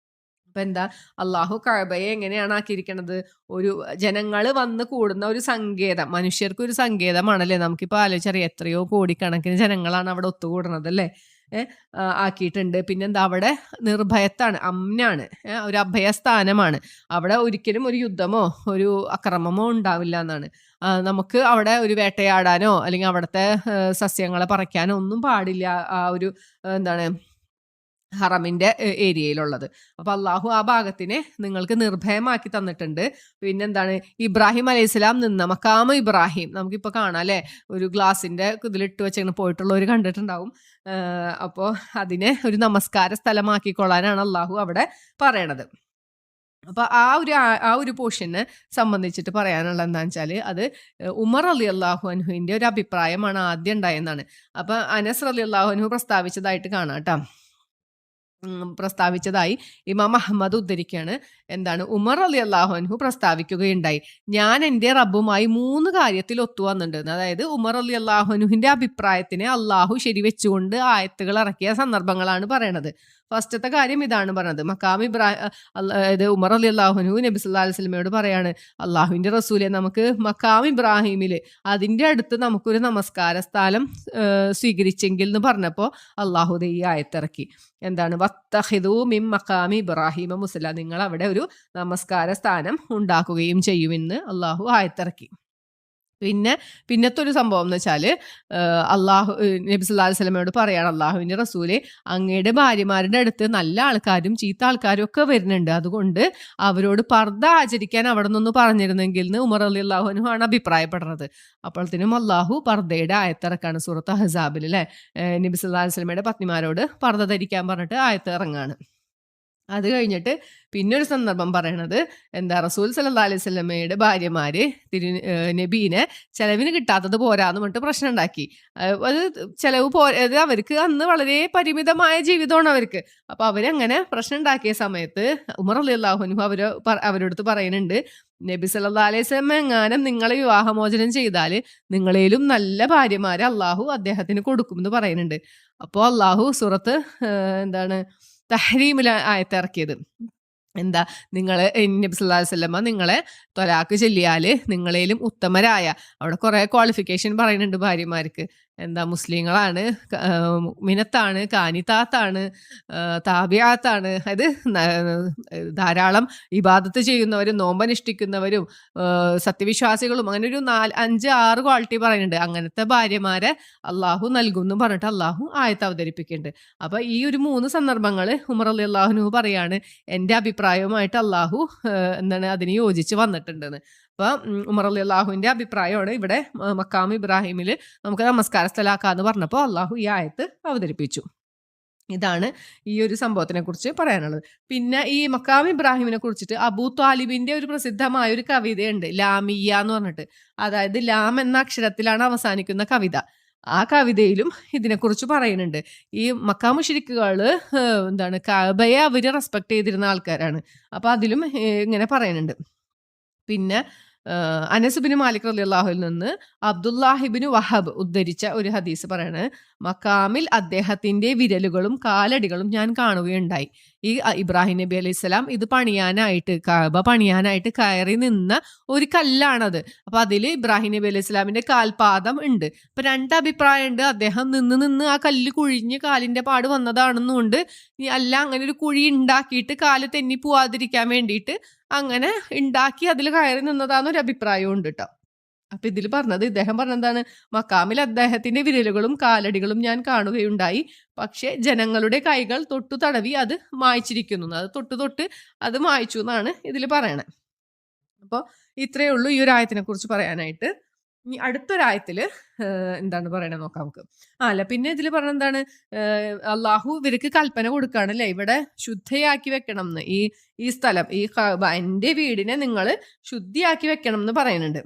അപ്പൊ എന്താ, അള്ളാഹു കഅബയെ എങ്ങനെയാണ് ആക്കിയിരിക്കണത്? ഒരു ജനങ്ങൾ വന്ന് കൂടുന്ന ഒരു സങ്കേതം, മനുഷ്യർക്ക് ഒരു സങ്കേതമാണല്ലേ. നമുക്കിപ്പോൾ ആലോചിച്ചറിയാം എത്രയോ കോടിക്കണക്കിന് ജനങ്ങളാണ് അവിടെ ഒത്തുകൂടുന്നത് അല്ലേ. ആക്കിയിട്ടുണ്ട്. പിന്നെന്താ, അവിടെ നിർഭയത്താണ്, അമ്നാണ്, ഒരു അഭയസ്ഥാനമാണ്. അവിടെ ഒരിക്കലും ഒരു യുദ്ധമോ ഒരു അക്രമമോ ഉണ്ടാവില്ല എന്നാണ്. നമുക്ക് അവിടെ ഒരു വേട്ടയാടാനോ അല്ലെങ്കിൽ അവിടുത്തെ സസ്യങ്ങളെ പറിക്കാനോ ഒന്നും പാടില്ല, ആ ഒരു എന്താണ് ഹറമിന്റെ ഏരിയയിലുള്ളത്. അപ്പൊ അള്ളാഹു ആ ഭാഗത്തിനെ നിങ്ങൾക്ക് നിർഭയമാക്കി തന്നിട്ടുണ്ട്. പിന്നെന്താണ്, ഇബ്രാഹിം അലൈഹിസ്സലാം നിന്ന മക്കാമ ഇബ്രാഹിം നമുക്കിപ്പോ കാണാം അല്ലെ, ഒരു ഗ്ലാസിന്റെ ഇതിലിട്ട് വെച്ചിങ്ങനെ പോയിട്ടുള്ളവർ കണ്ടിട്ടുണ്ടാവും. അപ്പോൾ അതിനെ ഒരു നമസ്കാര സ്ഥലമാക്കിക്കൊള്ളാനാണ് അള്ളാഹു അവിടെ പറയണത്. അപ്പൊ ആ ഒരു പോർഷനെ സംബന്ധിച്ചിട്ട് പറയാനുള്ള എന്താണെന്ന് വെച്ചാൽ, അത് ഉമർ റളിയല്ലാഹു അൻഹുവിന്റെ ഒരു അഭിപ്രായമാണ് ആദ്യം ഉണ്ടായെന്നാണ്. അപ്പൊ അനസ് റളിയല്ലാഹു അൻഹു പ്രസ്താവിച്ചതായിട്ട് കാണാം കേട്ടോ. പ്രസ്താവിച്ചതായി ഇമാം അഹ്മദ് ഉദ്ധരിക്കുകയാണ്. എന്താണ്, ഉമർ റളിയല്ലാഹു അൻഹു പ്രസ്താവിക്കുകയുണ്ടായി, ഞാൻ എൻ്റെ റബ്ബുമായി 3 കാര്യത്തിൽ ഒത്തുവന്നിട്ടുണ്ട്. അതായത് ഉമർ റളിയല്ലാഹു അൻഹുവിന്റെ അഭിപ്രായത്തിനെ അള്ളാഹു ശരിവെച്ചുകൊണ്ട് ആയത്തുകൾ ഇറക്കിയ സന്ദർഭങ്ങളാണ് പറയണത്. ഫസ്റ്റത്തെ കാര്യം ഇതാണ് പറഞ്ഞത്, മക്കാം അതായത് ഉമർ റളിയല്ലാഹു അൻഹു നബി സല്ലല്ലാഹു അലൈഹി വസല്ലമയോട് പറയാണ്, അള്ളാഹുവിന്റെ റസൂലെ നമുക്ക് മക്കാം ഇബ്രാഹിമില് അതിന്റെ അടുത്ത് നമുക്കൊരു നമസ്കാര സ്ഥലം സ്വീകരിച്ചെങ്കിൽ എന്ന് പറഞ്ഞപ്പോൾ അള്ളാഹു ഈ ആയത്തിറക്കി. എന്താണ്, വത്തഖിദൂ മിൻ മഖാമി ഇബ്രാഹിമ മുസല്ല നിങ്ങൾ അവിടെ ഒരു നമസ്കാര സ്ഥാനം ഉണ്ടാക്കുകയും ചെയ്യുമെന്ന് അള്ളാഹു ആയത്തിറക്കി. പിന്നത്തെ ഒരു സംഭവം എന്ന് വെച്ചാൽ, അള്ളാഹു നബി സല്ലല്ലാഹു അലൈഹി വസല്ലമയോട് പറയാണ്, അള്ളാഹുവിന്റെ റസൂലെ അങ്ങയുടെ ഭാര്യമാരുടെ അടുത്ത് നല്ല ആൾക്കാരും ചീത്ത ആൾക്കാരും ഒക്കെ വരുന്നുണ്ട്, അതുകൊണ്ട് അവരോട് പർദ്ദ ആചരിക്കാൻ അവിടെ നിന്ന് പറഞ്ഞിരുന്നെങ്കിൽ എന്ന് ഉമർ റളിയല്ലാഹു അൻഹു ആണ് അഭിപ്രായപ്പെടുന്നത്. അപ്പോഴത്തേനും അള്ളാഹു പർദ്ദയുടെ ആയത്തിറക്കാണ് സൂറത്ത് അഹ്സാബിൽ അല്ലെ. നബി സല്ലല്ലാഹു അലൈഹി വസല്ലമയുടെ പത്നിമാരോട് പർദ്ദ ധരിക്കാൻ പറഞ്ഞിട്ട് ആയത്ത് ഇറങ്ങാണ്. അത് കഴിഞ്ഞിട്ട് പിന്നെ ഒരു സന്ദർഭം പറയണത് എന്താ, റസൂൽ സല്ലല്ലാഹു അലൈഹി വസല്ലമയുടെ ഭാര്യമാര് നബീനെ ചെലവിന് കിട്ടാത്തത് പോരാന്ന് പറഞ്ഞിട്ട് പ്രശ്നം ഉണ്ടാക്കി. അത് ചെലവ് അത് അവർക്ക് അന്ന് വളരെ പരിമിതമായ ജീവിതമാണ് അവർക്ക്. അപ്പൊ അവരങ്ങനെ പ്രശ്നം ഉണ്ടാക്കിയ സമയത്ത് ഉമർ റളിയല്ലാഹു അൻഹു അവരോടുത്ത് പറയുന്നുണ്ട്, നബി സല്ലല്ലാഹു അലൈഹി വസല്ലം എങ്ങാനും നിങ്ങളെ വിവാഹമോചനം ചെയ്താൽ നിങ്ങളേലും നല്ല ഭാര്യമാരെ അള്ളാഹു അദ്ദേഹത്തിന് കൊടുക്കുമെന്ന് പറയുന്നുണ്ട്. അപ്പോൾ അള്ളാഹു സൂറത്ത് എന്താണ് തഹ്രീമിൽ ആയത്തിറക്കിയത് എന്താ, നിങ്ങള് നബി സല്ലല്ലാഹു അലൈഹി വസല്ലമ നിങ്ങളെ ത്വലാഖ് ചൊല്ലിയാല് നിങ്ങളേലും ഉത്തമരായ, അവിടെ കുറെ ക്വാളിഫിക്കേഷൻ പറയുന്നുണ്ട് ഭാര്യമാർക്ക്, എന്താ മുസ്ലിങ്ങളാണ്, മിനത്താണ്, കാനിതാത്താണ്, താബിയാത്താണ്, അത് ധാരാളം ഇബാദത്ത് ചെയ്യുന്നവരും നോമ്പനുഷ്ഠിക്കുന്നവരും സത്യവിശ്വാസികളും, അങ്ങനെ ഒരു 4, 5, 6 ക്വാളിറ്റി പറയുന്നുണ്ട്. അങ്ങനത്തെ ഭാര്യമാരെ അള്ളാഹു നൽകും എന്ന് പറഞ്ഞിട്ട് അള്ളാഹു ആയത്ത് അവതരിപ്പിക്കുന്നുണ്ട്. അപ്പൊ ഈ ഒരു 3 സന്ദർഭങ്ങൾ ഉമർ റളിയല്ലാഹു അൻഹു പറയാണ് എന്റെ അഭിപ്രായവുമായിട്ട് അള്ളാഹു എന്താണ് അതിന് യോജിച്ച് വന്നിട്ടുണ്ടെന്ന്. അപ്പൊ ഉമർ റളിയല്ലാഹുവിന്റെ അഭിപ്രായമാണ് ഇവിടെ മക്കാം ഇബ്രാഹിമിൽ നമുക്ക് നമസ്കാര സ്ഥലാക്കാന്ന് പറഞ്ഞപ്പോൾ അള്ളാഹു ഈ ആയത്ത് അവതരിപ്പിച്ചു. ഇതാണ് ഈ ഒരു സംഭവത്തിനെ കുറിച്ച് പറയാനുള്ളത്. പിന്നെ ഈ മക്കാം ഇബ്രാഹിമിനെ കുറിച്ചിട്ട് അബൂ ത്വാലിബിന്റെ ഒരു പ്രസിദ്ധമായ ഒരു കവിതയുണ്ട്, ലാമിയ എന്ന് പറഞ്ഞിട്ട്. അതായത് ലാം എന്ന അക്ഷരത്തിലാണ് അവസാനിക്കുന്ന കവിത. ആ കവിതയിലും ഇതിനെക്കുറിച്ച് പറയുന്നുണ്ട്. ഈ മക്കാ മുശ്രിക്കുകള് എന്താണ് കഅബയെ അവര് റെസ്പെക്ട് ചെയ്തിരുന്ന ആൾക്കാരാണ്. അപ്പൊ അതിലും ഇങ്ങനെ പറയുന്നുണ്ട്. പിന്നെ അനസ് ബിൻ മാലിക് റളിയല്ലാഹുവിൽ നിന്ന് അബ്ദുല്ലാഹിബിൻ വഹബ് ഉദ്ധരിച്ച ഒരു ഹദീസ് പറയാണ്, മക്കാമിൽ അദ്ദേഹത്തിന്റെ വിരലുകളും കാലടികളും ഞാൻ കാണുകയുണ്ടായി. ഈ ഇബ്രാഹിം നബി അലൈഹി സ്വലാം ഇത് പണിയാനായിട്ട്, കഅബ പണിയാനായിട്ട് കയറി നിന്ന ഒരു കല്ലാണത്. അപ്പൊ അതിൽ ഇബ്രാഹിം നബി അലൈഹി സ്വലാമിന്റെ കാൽപാദം ഉണ്ട്. അപ്പൊ 2 അഭിപ്രായം ഉണ്ട്. അദ്ദേഹം നിന്ന് ആ കല്ല് കുഴിഞ്ഞ് കാലിന്റെ പാട് വന്നതാണെന്നുണ്ട്, അല്ല അങ്ങനെ ഒരു കുഴി ഉണ്ടാക്കിയിട്ട് കാല് തെന്നി പോവാതിരിക്കാൻ വേണ്ടിയിട്ട് അങ്ങനെ ഉണ്ടാക്കി അതിൽ കയറി നിന്നതാന്നൊരു അഭിപ്രായവും ഉണ്ട് കേട്ടോ. അപ്പൊ ഇതിൽ പറഞ്ഞത്, ഇദ്ദേഹം പറഞ്ഞതാണ്, മക്കാമിൽ അദ്ദേഹത്തിന്റെ വിരലുകളും കാലടികളും ഞാൻ കാണുകയുണ്ടായി, പക്ഷെ ജനങ്ങളുടെ കൈകൾ തൊട്ടു തടവി അത് മായ്ച്ചിരിക്കുന്നു, അത് തൊട്ട് അത് മായ്ച്ചു എന്നാണ് ഇതിൽ പറയണേ. അപ്പോൾ ഇത്രയേ ഉള്ളൂ ഈ ഒരു ആയത്തിനെ കുറിച്ച് പറയാനായിട്ട്. ഇനി അടുത്തൊരായത്തില് എന്താണ് പറയണത് നോക്കാം നമുക്ക്. അല്ല പിന്നെ ഇതിൽ പറഞ്ഞ എന്താണ്, അള്ളാഹു ഇവർക്ക് കൽപ്പന കൊടുക്കുകയാണ് അല്ലെ, ഇവിടെ ശുദ്ധിയാക്കി വെക്കണം എന്ന്, ഈ സ്ഥലം, ഈ എന്റെ വീടിനെ നിങ്ങൾ ശുദ്ധിയാക്കി വെക്കണം എന്ന് പറയുന്നുണ്ട്.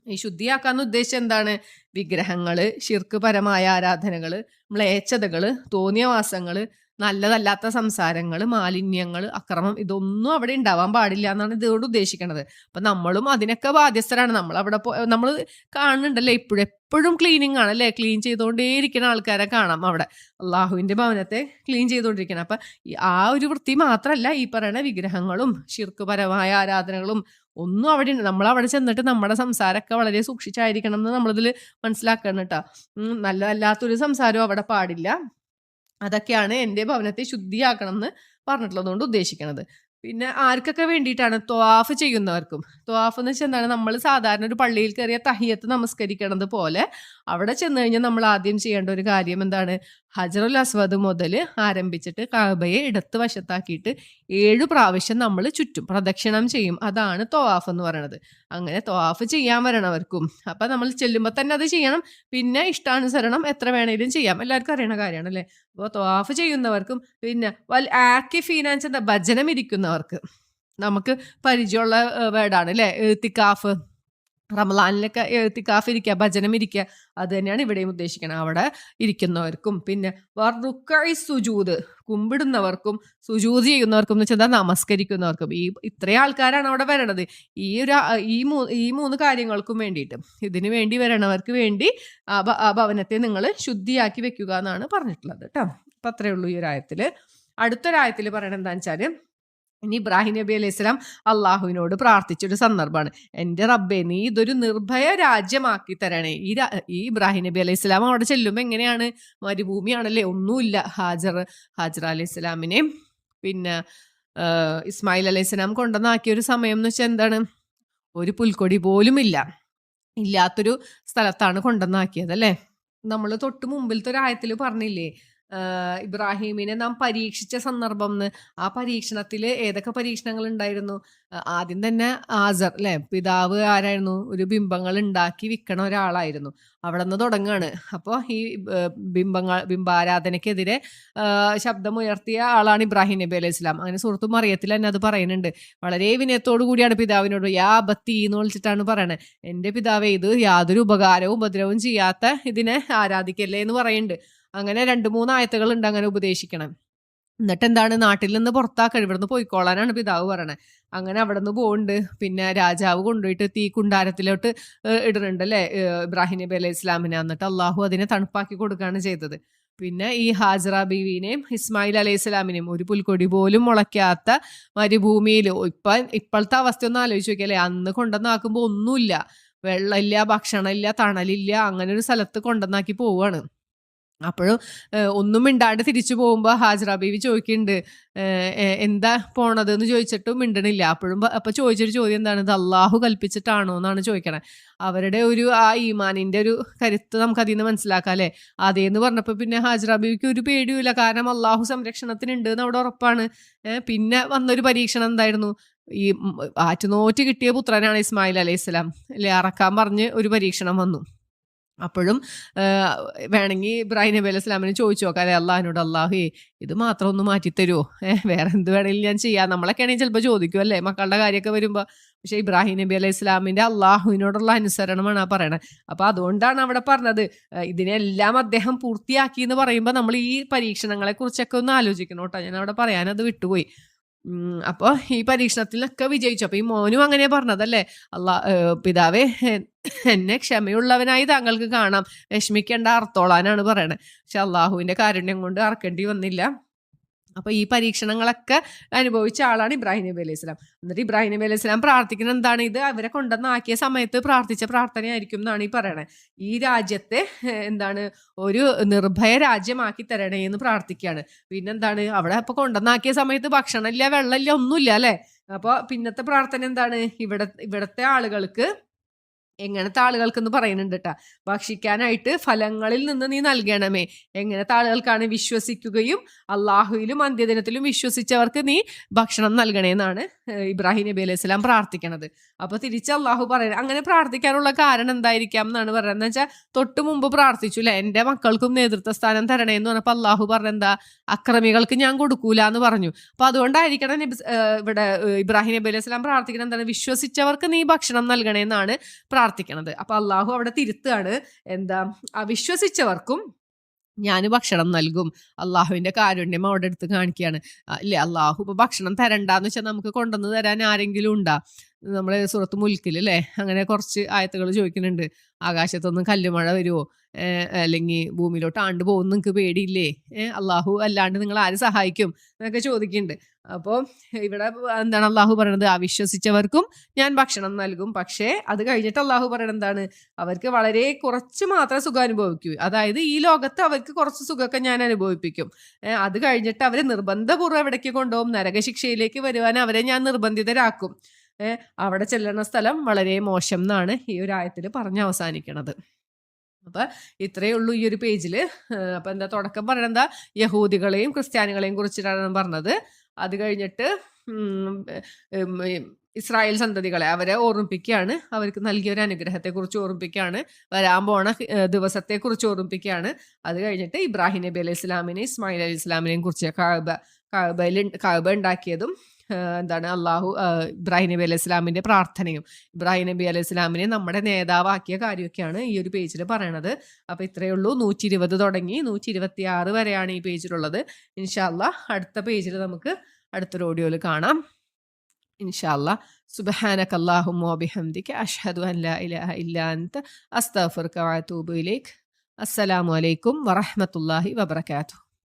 ഈ ശുദ്ധിയാക്കാന്ന് ഉദ്ദേശിച്ചത് എന്താണ്, വിഗ്രഹങ്ങള്, ശിർക്ക് പരമായ ആരാധനകള്, മ്ലേച്ഛതകള്, തോന്നിയവാസങ്ങള്, നല്ലതല്ലാത്ത സംസാരങ്ങൾ, മാലിന്യങ്ങൾ, അക്രമം, ഇതൊന്നും അവിടെ ഉണ്ടാവാൻ പാടില്ല എന്നാണ് ഇതോട് ഉദ്ദേശിക്കുന്നത്. അപ്പൊ നമ്മളും അതിനൊക്കെ ബാധ്യസ്ഥരാണ്. നമ്മൾ അവിടെ നമ്മൾ കാണുന്നുണ്ടല്ലേ, എപ്പോഴും ക്ലീനിങ് ആണ് അല്ലെ, ക്ലീൻ ചെയ്തുകൊണ്ടേയിരിക്കുന്ന ആൾക്കാരെ കാണാം അവിടെ, അള്ളാഹുവിന്റെ ഭവനത്തെ ക്ലീൻ ചെയ്തുകൊണ്ടിരിക്കണം. അപ്പൊ ആ ഒരു വൃത്തി മാത്രമല്ല ഈ പറയുന്ന വിഗ്രഹങ്ങളും ശിർക്ക് പരമായ ആരാധനകളും ഒന്നും അവിടെ, നമ്മളവിടെ ചെന്നിട്ട് നമ്മുടെ സംസാരമൊക്കെ വളരെ സൂക്ഷിച്ചായിരിക്കണം എന്ന് നമ്മളിതിൽ മനസ്സിലാക്കണം കേട്ടോ. നല്ലതല്ലാത്തൊരു സംസാരവും അവിടെ പാടില്ല. അതൊക്കെയാണ് എൻ്റെ ഭവനത്തെ ശുദ്ധിയാക്കണം എന്ന് പറഞ്ഞിട്ടുള്ളതുകൊണ്ട് ഉദ്ദേശിക്കുന്നത്. പിന്നെ ആർക്കൊക്കെ വേണ്ടിയിട്ടാണ്, ത്വാഫ് ചെയ്യുന്നവർക്കും. ത്വാഫ് എന്ന് വെച്ചാൽ എന്താണ്, നമ്മൾ സാധാരണ ഒരു പള്ളിയിൽ കയറിയ തഹിയത്ത് നമസ്കരിക്കണത് പോലെ അവിടെ ചെന്ന് കഴിഞ്ഞാൽ നമ്മൾ ആദ്യം ചെയ്യേണ്ട ഒരു കാര്യം എന്താണ്, ഹജറുൽ അസ്വദ് മുതൽ ആരംഭിച്ചിട്ട് കഅബയെ ഇടത്ത് വശത്താക്കിയിട്ട് 7 പ്രാവശ്യം നമ്മൾ ചുറ്റും പ്രദക്ഷിണം ചെയ്യും. അതാണ് ത്വാഫ് എന്ന് പറയുന്നത്. അങ്ങനെ ത്വാഫ് ചെയ്യാൻ വരണവർക്കും, അപ്പൊ നമ്മൾ ചെല്ലുമ്പോൾ തന്നെ അത് ചെയ്യണം. പിന്നെ ഇഷ്ടാനുസരണം എത്ര വേണേലും ചെയ്യാം, എല്ലാവർക്കും അറിയണ കാര്യമാണ് അല്ലേ. അപ്പോൾ ത്വാഫ് ചെയ്യുന്നവർക്കും, പിന്നെ ആക്കിഫീന എന്താ, ഭജനം ഇരിക്കുന്നവർക്ക്, നമുക്ക് പരിചയമുള്ള വേർഡാണ് അല്ലേ, ഇത്തിക്കാഫ്. റമളാനിലൊക്കെ ഇത്തിക്കാഫ് ഇരിക്കുക, ഭജനം ഇരിക്കുക, അത് തന്നെയാണ് ഇവിടെയും ഉദ്ദേശിക്കുന്നത്. അവിടെ ഇരിക്കുന്നവർക്കും, പിന്നെ റുക്കഈ സുജൂദ്, കുമ്പിടുന്നവർക്കും, സുജൂദ് ചെയ്യുന്നവർക്കും എന്ന് വെച്ചാൽ നമസ്കരിക്കുന്നവർക്കും, ഇത്രയും ആൾക്കാരാണ് അവിടെ വരണത്. ഈ 3 കാര്യങ്ങൾക്കും വേണ്ടിയിട്ട്, ഇതിനു വേണ്ടി വരണവർക്ക് വേണ്ടി ആ ഭവനത്തെ നിങ്ങൾ ശുദ്ധിയാക്കി വെക്കുക എന്നാണ് പറഞ്ഞിട്ടുള്ളത് കേട്ടോ. അപ്പൊ അത്രയേ ഉള്ളൂ ഈ ഒരു ആയത്തില്. അടുത്തൊരായത്തിൽ പറയണത് എന്താണെന്ന് വെച്ചാല്, ഇനി ഇബ്രാഹിം നബി അലൈഹി സ്വലാം അള്ളാഹുവിനോട് പ്രാർത്ഥിച്ചൊരു സന്ദർഭമാണ്, എൻ്റെ റബ്ബേ നീ ഇതൊരു നിർഭയ രാജ്യമാക്കി തരണേ. ഈ ഇബ്രാഹിം നബി അലൈഹി സ്വലാം അവിടെ ചെല്ലുമ്പോൾ എങ്ങനെയാണ്, മരുഭൂമിയാണല്ലേ, ഒന്നുമില്ല. ഹാജർ അലൈഹി സ്വലാമിനെ പിന്നെ ഇസ്മായിൽ അലൈഹി സ്വലാം കൊണ്ടുവന്നാക്കിയ ഒരു സമയം എന്ന് വെച്ചാൽ എന്താണ്, ഒരു പുൽക്കൊടി പോലും ഇല്ലാത്തൊരു സ്ഥലത്താണ് കൊണ്ടുവന്നാക്കിയത് അല്ലേ. നമ്മൾ തൊട്ട് മുമ്പിലത്തെ ഒരു ആയത്തിൽ പറഞ്ഞില്ലേ, ഇബ്രാഹീമിനെ നാം പരീക്ഷിച്ച സന്ദർഭം എന്ന്. ആ പരീക്ഷണത്തിൽ ഏതൊക്കെ പരീക്ഷണങ്ങൾ ഉണ്ടായിരുന്നു? ആദ്യം തന്നെ ആസർ അല്ലെ, പിതാവ് ആരായിരുന്നു? ഒരു ബിംബങ്ങൾ ഉണ്ടാക്കി വിൽക്കണ ഒരാളായിരുന്നു. അവിടെ നിന്ന് തുടങ്ങുകയാണ്. അപ്പോൾ ഈ ബിംബാരാധനയ്ക്കെതിരെ ശബ്ദമുയർത്തിയ ആളാണ് ഇബ്രാഹിം നബി അലൈഹി സ്വലാം. അങ്ങനെ സുഹൃത്തു മറിയത്തിൽ തന്നെ അത് പറയുന്നുണ്ട്. വളരെ വിനയത്തോടു കൂടിയാണ് പിതാവിനോട് യാ ബത്തി എന്ന് വിളിച്ചിട്ടാണ് പറയണത്. എൻ്റെ പിതാവേ, ഇത് യാതൊരു ഉപകാരവും ഉപദ്രവവും ചെയ്യാത്ത ഇതിനെ ആരാധിക്കല്ലേ എന്ന് പറയുന്നുണ്ട്. അങ്ങനെ 2-3 ആയത്തുകൾ ഉണ്ട് അങ്ങനെ ഉപദേശിക്കണം. എന്നിട്ട് എന്താണ്, നാട്ടിൽ നിന്ന് പുറത്താക്കണം, ഇവിടുന്ന് പോയിക്കോളാനാണ് പിതാവ് പറയണത്. അങ്ങനെ അവിടെ നിന്ന് പോകുന്നുണ്ട്. പിന്നെ രാജാവ് കൊണ്ടുപോയിട്ട് തീ കുണ്ടാരത്തിലോട്ട് ഇടുന്നുണ്ട് അല്ലേ ഇബ്രാഹിം നബി അലൈഹി ഇസ്ലാമിനെ. എന്നിട്ട് അള്ളാഹു അതിനെ തണുപ്പാക്കി കൊടുക്കുകയാണ് ചെയ്തത്. പിന്നെ ഈ ഹാജറ ബീവിനെയും ഇസ്മായിൽ അലൈഹി സ്വലാമിനെയും ഒരു പുൽക്കൊടി പോലും മുളയ്ക്കാത്ത മരുഭൂമിയിൽ, ഇപ്പോഴത്തെ അവസ്ഥ ഒന്ന് ആലോചിച്ച് നോക്കിയല്ലേ. അന്ന് കൊണ്ടുവന്നാക്കുമ്പോൾ ഒന്നുമില്ല, വെള്ളമില്ല, ഭക്ഷണമില്ല, തണലില്ല, അങ്ങനെ ഒരു സ്ഥലത്ത് കൊണ്ടുവന്നാക്കി പോവുകയാണ്. അപ്പോഴും ഒന്നും മിണ്ടാണ്ട് തിരിച്ചു പോകുമ്പോൾ ഹാജറ ബീവി ചോദിക്കുന്നുണ്ട്, എന്താ പോണത് എന്ന് ചോദിച്ചിട്ടും മിണ്ടണില്ല. അപ്പൊ ചോദിച്ചൊരു ചോദ്യം എന്താണ്, ഇത് അള്ളാഹു കൽപ്പിച്ചിട്ടാണോ എന്നാണ് ചോദിക്കണേ. അവരുടെ ഒരു ആ ഈമാനിന്റെ ഒരു കരുത്ത് നമുക്ക് അതിൽ നിന്ന് മനസ്സിലാക്കാം അല്ലെ. അതേന്ന് പറഞ്ഞപ്പോൾ പിന്നെ ഹാജറ ബീവിക്ക് ഒരു പേടിയുമില്ല, കാരണം അള്ളാഹു സംരക്ഷണത്തിനുണ്ട് എന്ന് അവിടെ ഉറപ്പാണ്. പിന്നെ വന്നൊരു പരീക്ഷണം എന്തായിരുന്നു? ഈ ആറ്റുനോറ്റ് കിട്ടിയ പുത്രനാണ് ഇസ്മായിൽ അലൈഹി സ്വലാം അല്ലെ, അറക്കാൻ പറഞ്ഞ് ഒരു പരീക്ഷണം വന്നു. അപ്പോഴും വേണമെങ്കിൽ ഇബ്രാഹിം നബി അലൈഹി സ്വലാമിനെ ചോദിച്ചു നോക്കാം അല്ലെ അള്ളാഹിനോട്, അള്ളാഹുേ ഇത് മാത്രം ഒന്ന് മാറ്റിത്തരുമോ, വേറെ എന്ത് വേണമെങ്കിലും ഞാൻ ചെയ്യാം. നമ്മളൊക്കെ ആണെങ്കിൽ ചിലപ്പോൾ ചോദിക്കും അല്ലേ മക്കളുടെ കാര്യമൊക്കെ വരുമ്പോൾ. പക്ഷെ ഇബ്രാഹിം നബി അലൈഹി സ്വലാമിന്റെ അള്ളാഹുവിനോടുള്ള അനുസരണമാണ് ആ പറയണത്. അപ്പൊ അതുകൊണ്ടാണ് അവിടെ പറഞ്ഞത് ഇതിനെല്ലാം അദ്ദേഹം പൂർത്തിയാക്കി എന്ന് പറയുമ്പോൾ നമ്മൾ ഈ പരീക്ഷണങ്ങളെ കുറിച്ചൊക്കെ ഒന്ന് ആലോചിക്കണം കേട്ടോ. ഞാൻ അവിടെ പറയാനത് വിട്ടുപോയി. അപ്പൊ ഈ പരീക്ഷണത്തിലൊക്കെ വിജയിച്ചു. അപ്പൊ ഈ മോനും അങ്ങനെ പറഞ്ഞതല്ലേ, പിതാവേ എന്നെ ക്ഷമയുള്ളവനായി താങ്കൾക്ക് കാണാം, വിഷമിക്കേണ്ട, അർത്തോളാനാണ് പറയണത്. പക്ഷെ അള്ളാഹുവിന്റെ കാരുണ്യം കൊണ്ട് അറക്കേണ്ടി വന്നില്ല. അപ്പൊ ഈ പരീക്ഷണങ്ങളൊക്കെ അനുഭവിച്ച ആളാണ് ഇബ്രാഹിം നബി അലൈഹി സ്വലാം. എന്നിട്ട് ഇബ്രാഹിം നബി അലൈഹി സ്വലാം പ്രാർത്ഥിക്കുന്നത് എന്താണ്? ഇത് അവരെ കൊണ്ടുവന്നാക്കിയ സമയത്ത് പ്രാർത്ഥിച്ച പ്രാർത്ഥനയായിരിക്കും എന്നാണ് ഈ പറയണത്. ഈ രാജ്യത്തെ എന്താണ് ഒരു നിർഭയ രാജ്യമാക്കി തരണേ എന്ന് പ്രാർത്ഥിക്കുകയാണ്. പിന്നെന്താണ്, അവിടെ അപ്പൊ കൊണ്ടുവന്നാക്കിയ സമയത്ത് ഭക്ഷണമില്ല, വെള്ളമില്ല, ഒന്നുമില്ല അല്ലെ. അപ്പൊ പിന്നത്തെ പ്രാർത്ഥന എന്താണ്? ഇവിടത്തെ ആളുകൾക്ക്, എങ്ങനത്തെ ആളുകൾക്കെന്ന് പറയുന്നുണ്ട് കേട്ടാ, ഭക്ഷിക്കാനായിട്ട് ഫലങ്ങളിൽ നിന്ന് നീ നൽകണമേ. എങ്ങനത്തെ ആളുകൾക്കാണ്? വിശ്വസിക്കുകയും അള്ളാഹുവിലും അന്ത്യദിനത്തിലും വിശ്വസിച്ചവർക്ക് നീ ഭക്ഷണം നൽകണേന്നാണ് ഇബ്രാഹിം നബി അലൈഹി സ്വലാം പ്രാർത്ഥിക്കണത്. അപ്പൊ തിരിച്ച് അള്ളാഹു പറയുന്നത്, അങ്ങനെ പ്രാർത്ഥിക്കാനുള്ള കാരണം എന്തായിരിക്കാം എന്നാണ് പറയുന്നത്. എന്ന് വെച്ചാൽ തൊട്ട് മുമ്പ് പ്രാർത്ഥിച്ചു അല്ലെ, എൻ്റെ മക്കൾക്കും നേതൃത്വ സ്ഥാനം തരണേന്ന് പറഞ്ഞപ്പോൾ അള്ളാഹു പറഞ്ഞെന്താ, അക്രമികൾക്ക് ഞാൻ കൊടുക്കൂല എന്ന് പറഞ്ഞു. അപ്പൊ അതുകൊണ്ടായിരിക്കണം ഇവിടെ ഇബ്രാഹിം നബി അലൈഹി സ്വലാം പ്രാർത്ഥിക്കണം എന്താണ്, വിശ്വസിച്ചവർക്ക് നീ ഭക്ഷണം നൽകണേന്നാണ് പ്രാർത്ഥിക്കണത്. അപ്പൊ അള്ളാഹു അവിടെ തിരുത്താണ്, എന്താ, അവിശ്വസിച്ചവർക്കും ഞാൻ ഭക്ഷണം നൽകും. അള്ളാഹുവിന്റെ കാരുണ്യം അവിടെ എടുത്ത് കാണിക്കുകയാണ് അല്ലേ. അള്ളാഹു ഇപ്പൊ ഭക്ഷണം തരണ്ടാന്ന് വെച്ചാൽ നമുക്ക് കൊണ്ടുവന്ന് തരാൻ ആരെങ്കിലും ഉണ്ടാ? നമ്മളെ സൂറത്ത് മുൽക്കിൽ അല്ലേ അങ്ങനെ കുറച്ച് ആയത്തുകൾ ചോദിക്കുന്നുണ്ട്. ആകാശത്തൊന്നും കല്ലുമഴ വരുമോ, അല്ലെങ്കിൽ ഭൂമിയിലോട്ട് ആണ്ട് പോകും, നിങ്ങൾക്ക് പേടിയില്ലേ, അള്ളാഹു അല്ലാണ്ട് നിങ്ങൾ ആര് സഹായിക്കും എന്നൊക്കെ ചോദിക്കുന്നുണ്ട്. അപ്പോൾ ഇവിടെ എന്താണ് അള്ളാഹു പറയണത്, അവിശ്വസിച്ചവർക്കും ഞാൻ ഭക്ഷണം നൽകും. പക്ഷേ അത് കഴിഞ്ഞിട്ട് അള്ളാഹു പറയണത് എന്താണ്, അവർക്ക് വളരെ കുറച്ച് മാത്രമേ സുഖം അനുഭവിക്കൂ. അതായത് ഈ ലോകത്ത് അവർക്ക് കുറച്ച് സുഖമൊക്കെ ഞാൻ അനുഭവിപ്പിക്കും. അത് കഴിഞ്ഞിട്ട് അവരെ നിർബന്ധപൂർവ്വം എവിടേക്ക് കൊണ്ടുപോകും, നരകശിക്ഷയിലേക്ക് വരുവാൻ അവരെ ഞാൻ നിർബന്ധിതരാക്കും. അവിടെ ചെല്ലുന്ന സ്ഥലം വളരെ മോശം എന്നാണ് ഈ ഒരു ആയത്തിൽ പറഞ്ഞ് അവസാനിക്കണത്. അപ്പൊ ഇത്രയേ ഉള്ളൂ ഈ ഒരു പേജില്. അപ്പൊ എന്താ തുടക്കം പറയണെന്താ, യഹൂദികളെയും ക്രിസ്ത്യാനികളെയും കുറിച്ചിട്ടാണ് പറഞ്ഞത്. അത് കഴിഞ്ഞിട്ട് ഇസ്രായേൽ സന്തതികളെ അവരെ ഓർമ്മിപ്പിക്കുകയാണ്, അവർക്ക് നൽകിയ ഒരു അനുഗ്രഹത്തെക്കുറിച്ച് ഓർമ്മിപ്പിക്കുകയാണ്, വരാൻ പോണ ദിവസത്തെക്കുറിച്ച് ഓർമ്മിപ്പിക്കുകയാണ്. അത് കഴിഞ്ഞിട്ട് ഇബ്രാഹിം നബി അലൈഹി സ്വലാമിനെയും ഇസ്മായിൽ അലൈഹി സ്വലാമിനെയും കുറിച്ച് കഅബ ഉണ്ടാക്കിയതും എന്താണ് അള്ളാഹു ഇബ്രാഹിം നബി അലൈഹി സ്വലാമിന്റെ പ്രാർത്ഥനയും ഇബ്രാഹിം നബി അലൈഹി സ്വലാമിനെ നമ്മുടെ നേതാവാക്കിയ കാര്യമൊക്കെയാണ് ഈ ഒരു പേജിൽ പറയണത്. അപ്പൊ ഇത്രയേ ഉള്ളൂ. 120 തുടങ്ങി 126 വരെയാണ് ഈ പേജിലുള്ളത്. ഇൻഷാ അല്ലാഹ് അടുത്ത പേജിൽ നമുക്ക് അടുത്തൊരു ഓഡിയോയിൽ കാണാം ഇൻഷാ അല്ലാഹ്. സുബ്ഹാനക അല്ലാഹുമ്മ വബിഹംദിക അഷ്ഹദു അൻ ലാ ഇലാഹ ഇല്ലാ അൻത അസ്തഗ്ഫിറുക വഅതൂബു ഇലൈക്. അസ്സലാമു അലൈക്കും വറഹ്മത്തുള്ളാഹി വബറകാതുഹു.